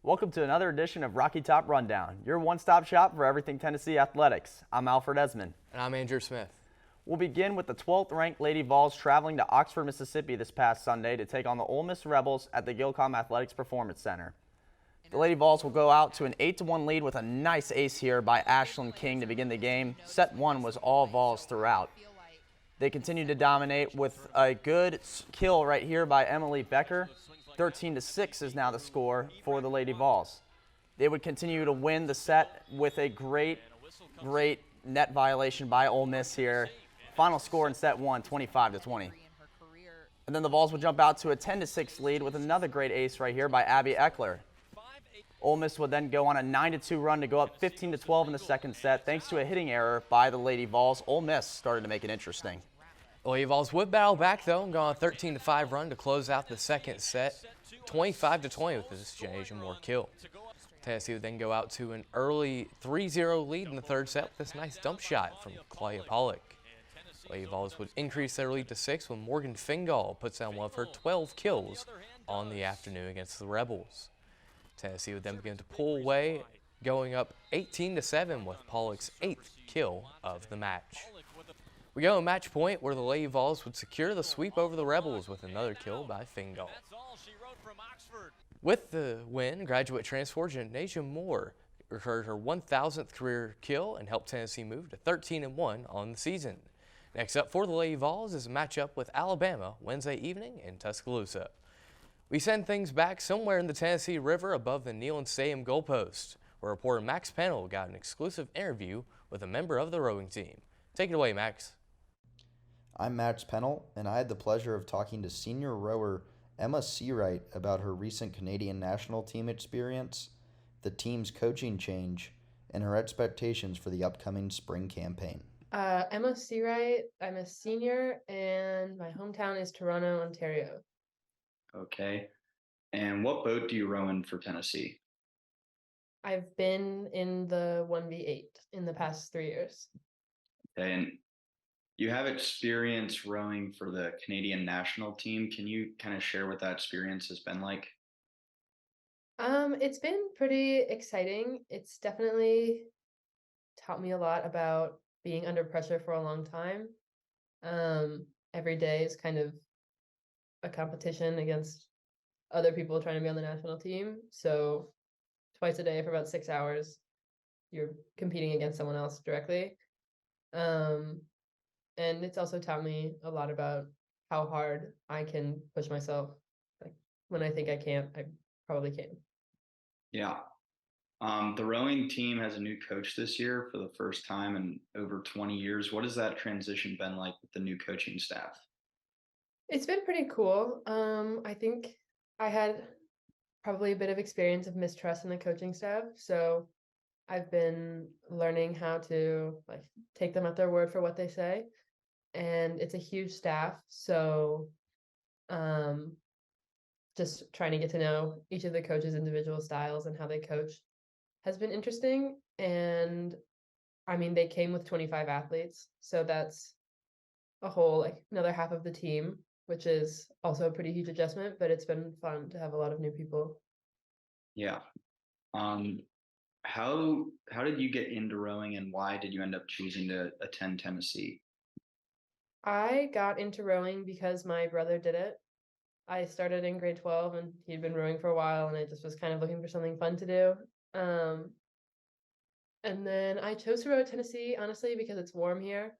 Welcome to another edition of Rocky Top Rundown, your one-stop shop for everything Tennessee athletics. I'm Alfred Esmond. And I'm Andrew Smith. We'll begin with the 12th-ranked Lady Vols traveling to Oxford, Mississippi this past Sunday to take on the Ole Miss Rebels at the Gilcom Athletics Performance Center. The Lady Vols will go out to an 8-1 lead with a nice ace here by Ashlyn King to begin the game. Set one was all Vols throughout. They continue to dominate with a good kill right here by Emily Becker. 13-6 is now the score for the Lady Vols. They would continue to win the set with a great net violation by Ole Miss here. Final score in set one, 25-20. And then the Vols would jump out to a 10-6 lead with another great ace right here by Abby Eckler. Ole Miss would then go on a 9-2 run to go up 15-12 in the second set. Thanks to a hitting error by the Lady Vols, Ole Miss started to make it interesting. The Lady Vols would battle back, though, and go on a 13-5 run to close out the second set, 25-20 with this Janasia Moore kill. Tennessee would then go out to an early 3-0 lead in the third set with this nice dump shot from Claudia Pollock. Lady Vols would increase their lead to 6 when Morgan Fingal puts down one of her 12 kills on the afternoon against the Rebels. Tennessee would then begin to pull away, going up 18-7 with Pollock's 8th kill of the match. We go to match point where the Lady Vols would secure the sweep over the Rebels with another kill by Fingal. With the win, graduate transfer Janasia Moore recorded her 1,000th career kill and helped Tennessee move to 13-1 on the season. Next up for the Lady Vols is a matchup with Alabama Wednesday evening in Tuscaloosa. We send things back somewhere in the Tennessee River above the Neyland Stadium goalpost, where reporter Max Pennell got an exclusive interview with a member of the rowing team. Take it away, Max. I'm Max Pennell, and I had the pleasure of talking to senior rower Emma Seawright about her recent Canadian national team experience, the team's coaching change, and her expectations for the upcoming spring campaign. Emma Seawright, I'm a senior, and my hometown is Toronto, Ontario. Okay. And what boat do you row in for Tennessee? I've been in the 1v8 in the past 3 years. Okay. And you have experience rowing for the Canadian national team. Can you kind of share what that experience has been like? It's been pretty exciting. It's definitely taught me a lot about being under pressure for a long time. Every day is kind of a competition against other people trying to be on the national team. So twice a day for about 6 hours, you're competing against someone else directly. And it's also taught me a lot about how hard I can push myself. Like when I think I can't, I probably can. Yeah. The rowing team has a new coach this year for the first time in over 20 years. What has that transition been like with the new coaching staff? It's been pretty cool. I think I had probably a bit of experience of mistrust in the coaching staff. So I've been learning how to take them at their word for what they say. And it's a huge staff. So just trying to get to know each of the coaches' individual styles and how they coach has been interesting. And I mean, they came with 25 athletes. So that's a whole, another half of the team, which is also a pretty huge adjustment, but it's been fun to have a lot of new people. Yeah. How did you get into rowing and why did you end up choosing to attend Tennessee? I got into rowing because my brother did it. I started in grade 12 and he'd been rowing for a while and I just was kind of looking for something fun to do. And then I chose to row at Tennessee, honestly, because it's warm here.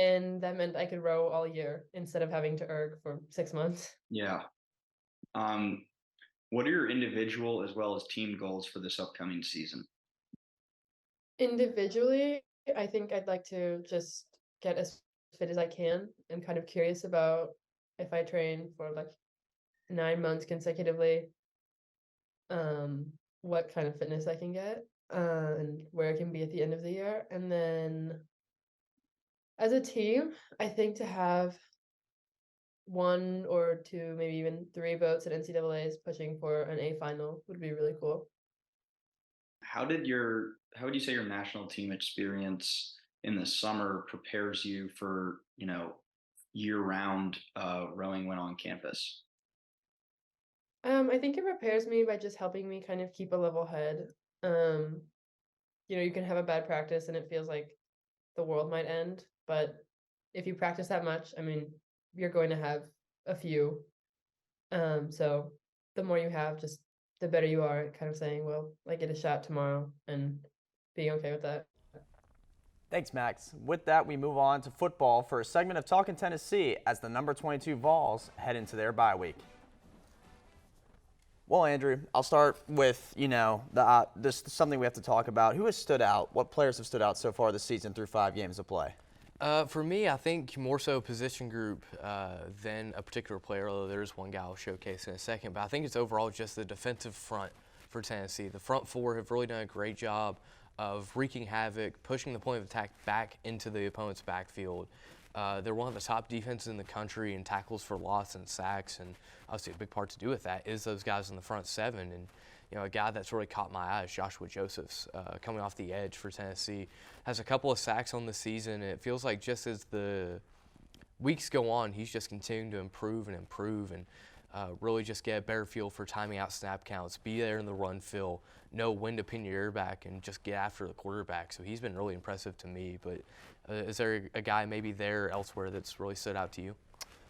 And that meant I could row all year instead of having to erg for 6 months. Yeah. What are your individual as well as team goals for this upcoming season? Individually, I think I'd like to just get as fit as I can. I'm kind of curious about if I train for 9 months consecutively, what kind of fitness I can get and where I can be at the end of the year. And then as a team, I think to have 1 or 2, maybe even 3 boats at NCAAs pushing for an A final would be really cool. How would you say your national team experience in the summer prepares you for, year-round rowing when on campus? I think it prepares me by just helping me kind of keep a level head. Um, you can have a bad practice and it feels like the world might end, but if you practice that much, I mean, you're going to have a few. So the more you have, just the better you are at kind of saying, well, I get a shot tomorrow and being okay with that. Thanks, Max. With that, we move on to football for a segment of Talkin' Tennessee as the number 22 Vols head into their bye week. Well, Andrew, I'll start with, this is something we have to talk about. Who has stood out? What players have stood out so far this season through 5 games of play? For me, I think more so position group than a particular player, although there's one guy I'll showcase in a second. But I think it's overall just the defensive front for Tennessee. The front four have really done a great job of wreaking havoc, pushing the point of attack back into the opponent's backfield. They're one of the top defenses in the country in tackles for loss and sacks, and obviously a big part to do with that is those guys in the front seven. And a guy that's really caught my eye is Joshua Josephs, coming off the edge for Tennessee. Has a couple of sacks on the season, and it feels like just as the weeks go on, he's just continuing to improve and really just get a better feel for timing out snap counts, be there in the run fill, know when to pin your ear back, and just get after the quarterback. So he's been really impressive to me. But is there a guy maybe there elsewhere that's really stood out to you?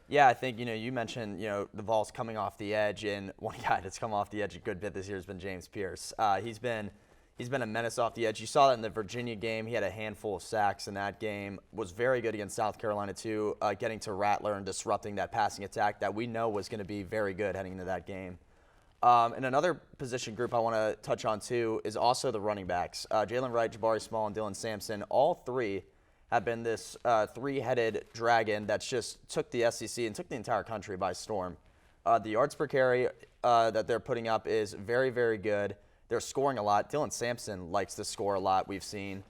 Yeah, I think, you mentioned, the Vols coming off the edge, and one guy that's come off the edge a good bit this year has been James Pierce. He's been a menace off the edge. You saw that in the Virginia game. He had a handful of sacks in that game. Was very good against South Carolina, too, getting to Rattler and disrupting that passing attack that we know was going to be very good heading into that game. And another position group I want to touch on, too, is also the running backs. Jalen Wright, Jabari Small, and Dylan Sampson, all three have been this three-headed dragon that's just took the SEC and took the entire country by storm. The yards per carry that they're putting up is very, very good. They're scoring a lot. Dylan Sampson likes to score a lot, we've seen.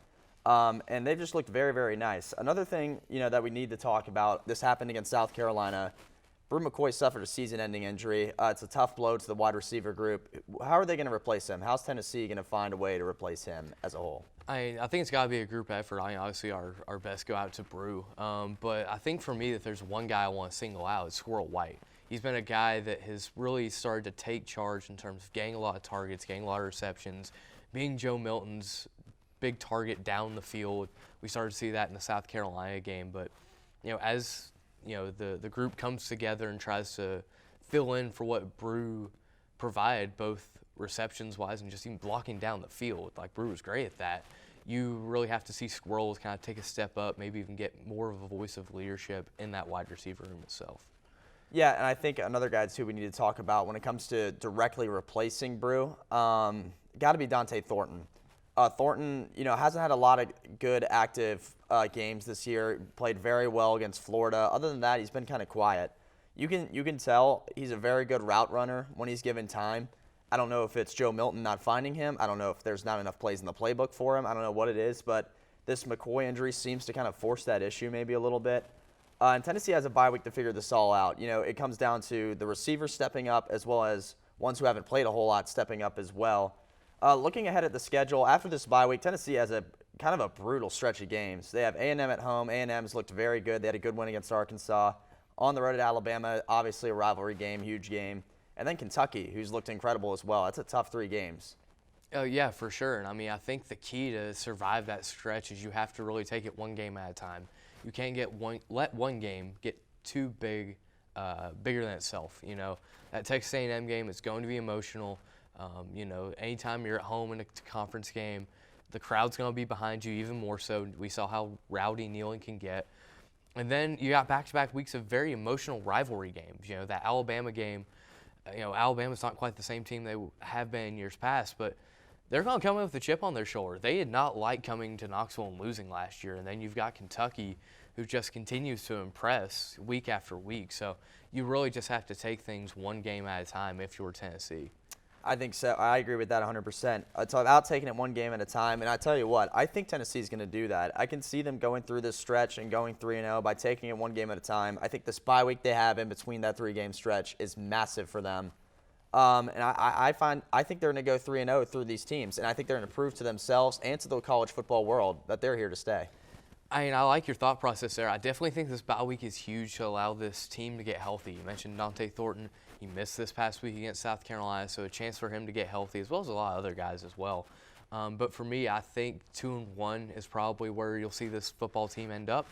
And they've just looked very, very nice. Another thing, that we need to talk about, this happened against South Carolina. Brew McCoy suffered a season-ending injury. It's a tough blow to the wide receiver group. How are they going to replace him? How's Tennessee going to find a way to replace him as a whole? I think it's got to be a group effort. Obviously, our best go out to Brew. But I think for me that there's one guy I want to single out. It's Squirrel White. He's been a guy that has really started to take charge in terms of getting a lot of targets, getting a lot of receptions, being Joe Milton's big target down the field. We started to see that in the South Carolina game. But, as the group comes together and tries to fill in for what Brew provided, both receptions-wise and just even blocking down the field. Like, Brew was great at that. You really have to see Squirrels kind of take a step up, maybe even get more of a voice of leadership in that wide receiver room itself. Yeah, and I think another guy, too, we need to talk about when it comes to directly replacing Brew, got to be Dante Thornton. Thornton, hasn't had a lot of good active games this year. Played very well against Florida. Other than that, he's been kind of quiet. You can tell he's a very good route runner when he's given time. I don't know if it's Joe Milton not finding him. I don't know if there's not enough plays in the playbook for him. I don't know what it is, but this McCoy injury seems to kind of force that issue maybe a little bit. And Tennessee has a bye week to figure this all out. It comes down to the receivers stepping up as well as ones who haven't played a whole lot stepping up as well. Looking ahead at the schedule, after this bye week, Tennessee has a kind of a brutal stretch of games. They have A&M at home. A&M's looked very good. They had a good win against Arkansas. On the road at Alabama, obviously a rivalry game, huge game. And then Kentucky, who's looked incredible as well. That's a tough 3 games. Oh, yeah, for sure. And, I think the key to survive that stretch is you have to really take it one game at a time. You can't let one game get too big, bigger than itself. That Texas A&M game is going to be emotional. Anytime you're at home in a conference game, the crowd's going to be behind you even more so. We saw how rowdy Neyland can get. And then you got back-to-back weeks of very emotional rivalry games. That Alabama game, Alabama's not quite the same team they have been in years past, but they're going to come in with a chip on their shoulder. They did not like coming to Knoxville and losing last year. And then you've got Kentucky, who just continues to impress week after week. So you really just have to take things one game at a time if you're Tennessee. I think so. I agree with that 100%. It's about taking it one game at a time. And I tell you what, I think Tennessee's going to do that. I can see them going through this stretch and going 3-0 by taking it one game at a time. I think this bye week they have in between that 3-game stretch is massive for them. And I think they're going to go 3-0 through these teams. And I think they're going to prove to themselves and to the college football world that they're here to stay. I like your thought process there. I definitely think this bye week is huge to allow this team to get healthy. You mentioned Dante Thornton. He missed this past week against South Carolina, so a chance for him to get healthy, as well as a lot of other guys as well. But for me, I think 2-1 is probably where you'll see this football team end up.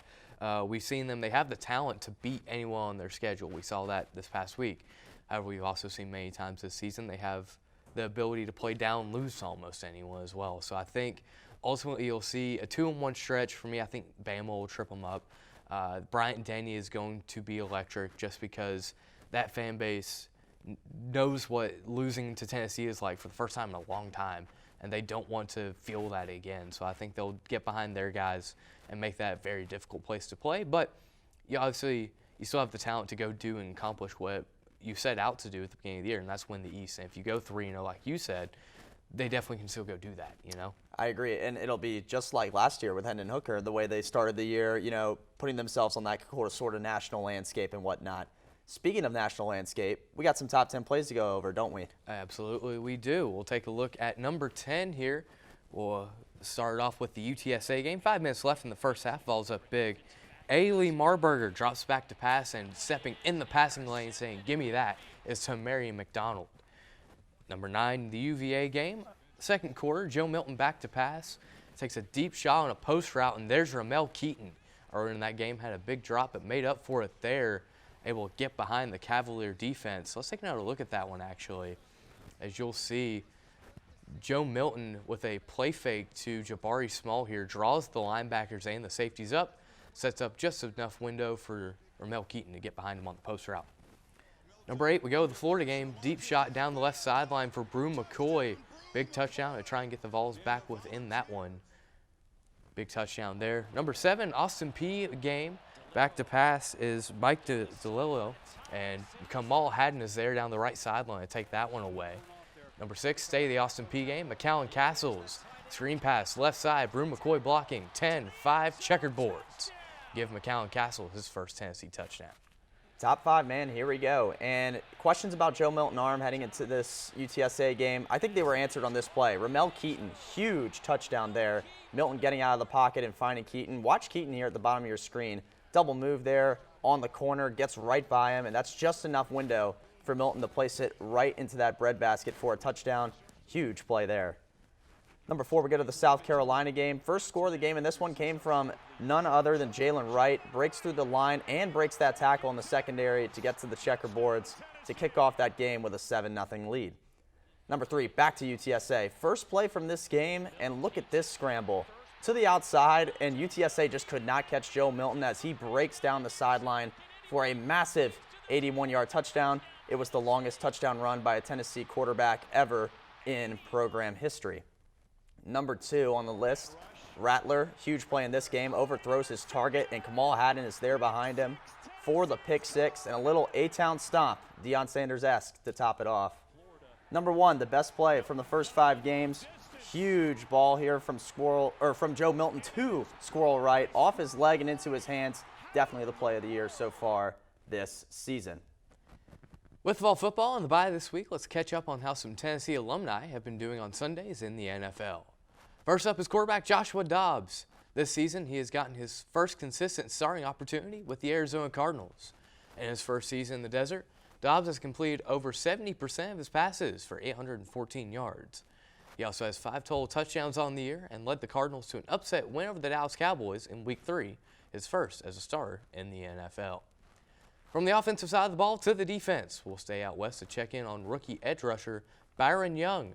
We've seen them. They have the talent to beat anyone on their schedule. We saw that this past week. However, we've also seen many times this season they have the ability to play down and lose to almost anyone as well. So I think ultimately you'll see a 2-1 stretch. For me, I think Bama will trip them up. Bryant Denny is going to be electric just because that fan base knows what losing to Tennessee is like for the first time in a long time, and they don't want to feel that again. So I think they'll get behind their guys and make that a very difficult place to play. But obviously you still have the talent to go do and accomplish what you set out to do at the beginning of the year, and that's win the East. And if you go 3-0 like you said, they definitely can still go do that, I agree, and it'll be just like last year with Hendon Hooker, the way they started the year, putting themselves on that sort of national landscape and whatnot. Speaking of national landscape, we got some top 10 plays to go over, don't we? Absolutely, we do. We'll take a look at number 10 here. We'll start off with the UTSA game. 5 minutes left in the first half. Ball's up big. Ailey Marburger drops back to pass, and stepping in the passing lane saying, "Give me that," is Tamari McDonald. Number 9, the UVA game. Second quarter, Joe Milton back to pass. Takes a deep shot on a post route, and there's Ramel Keaton. Earlier in that game, had a big drop, but made up for it there. Able to get behind the Cavalier defense. Let's take another look at that one, actually. As you'll see, Joe Milton with a play fake to Jabari Small here draws the linebackers and the safeties up, sets up just enough window for Ramel Keaton to get behind him on the post route. Number 8, we go with the Florida game. Deep shot down the left sideline for Brew McCoy. Big touchdown to try and get the Vols back within that one. Big touchdown there. Number 7, Austin P game. Back to pass is Mike DeLillo, and Kamal Haddon is there down the right sideline to take that one away. Number 6, stay the Austin P game. McCallum Castles, screen pass, left side, Brew McCoy blocking, 10-5 checkered boards. Give McCallum Castles his first Tennessee touchdown. Top 5, man, here we go. And questions about Joe Milton arm heading into this UTSA game, I think they were answered on this play. Ramel Keaton, huge touchdown there. Milton getting out of the pocket and finding Keaton. Watch Keaton here at the bottom of your screen. Double move there on the corner, gets right by him, and that's just enough window for Milton to place it right into that breadbasket for a touchdown. Huge play there. Number 4, we go to the South Carolina game. First score of the game, and this one came from none other than Jalen Wright. Breaks through the line and breaks that tackle in the secondary to get to the checkerboards to kick off that game with a 7-0 lead. Number 3, back to UTSA. First play from this game, and look at this scramble. To the outside, and UTSA just could not catch Joe Milton as he breaks down the sideline for a massive 81-yard touchdown. It was the longest touchdown run by a Tennessee quarterback ever in program history. Number 2 on the list, Rattler, huge play in this game, overthrows his target, and Kamal Haddon is there behind him for the pick 6 and a little A-Town stomp, Deion Sanders-esque, to top it off. Number 1, the best play from the first 5 games. Huge ball here from Joe Milton to Squirrel Wright, off his leg and into his hands. Definitely the play of the year so far this season. With fall football and the bye this week, let's catch up on how some Tennessee alumni have been doing on Sundays in the NFL. First up is quarterback Joshua Dobbs. This season, he has gotten his first consistent starting opportunity with the Arizona Cardinals. In his first season in the desert, Dobbs has completed over 70% of his passes for 814 yards. He also has 5 total touchdowns on the year and led the Cardinals to an upset win over the Dallas Cowboys in Week 3, his first as a starter in the NFL. From the offensive side of the ball to the defense, we'll stay out west to check in on rookie edge rusher Byron Young.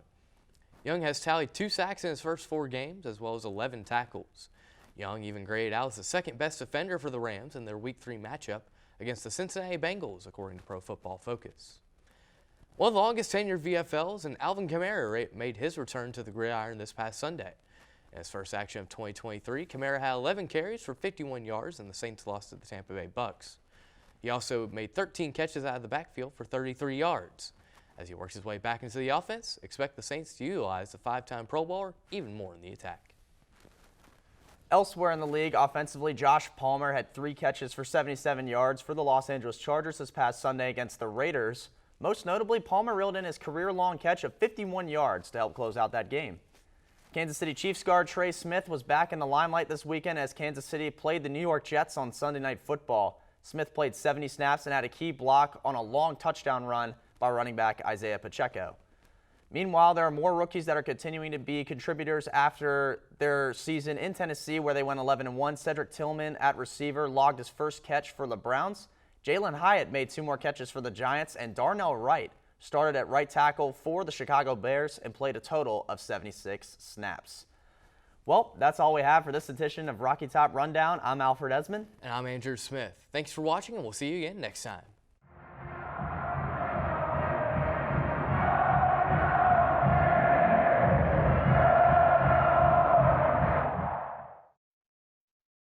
Young has tallied 2 sacks in his first 4 games, as well as 11 tackles. Young even graded out as the second best defender for the Rams in their Week 3 matchup against the Cincinnati Bengals, according to Pro Football Focus. One of the longest tenured VFLs, and Alvin Kamara made his return to the gridiron this past Sunday. In his first action of 2023, Kamara had 11 carries for 51 yards, and the Saints lost to the Tampa Bay Bucks. He also made 13 catches out of the backfield for 33 yards. As he works his way back into the offense, expect the Saints to utilize the 5-time Pro Bowler even more in the attack. Elsewhere in the league, offensively, Josh Palmer had 3 catches for 77 yards for the Los Angeles Chargers this past Sunday against the Raiders. Most notably, Palmer reeled in his career-long catch of 51 yards to help close out that game. Kansas City Chiefs guard Trey Smith was back in the limelight this weekend as Kansas City played the New York Jets on Sunday Night Football. Smith played 70 snaps and had a key block on a long touchdown run by running back Isaiah Pacheco. Meanwhile, there are more rookies that are continuing to be contributors after their season in Tennessee, where they went 11-1. Cedric Tillman at receiver logged his first catch for the Browns. Jalen Hyatt made 2 more catches for the Giants, and Darnell Wright started at right tackle for the Chicago Bears and played a total of 76 snaps. Well, that's all we have for this edition of Rocky Top Rundown. I'm Alfred Esmond. And I'm Andrew Smith. Thanks for watching, and we'll see you again next time.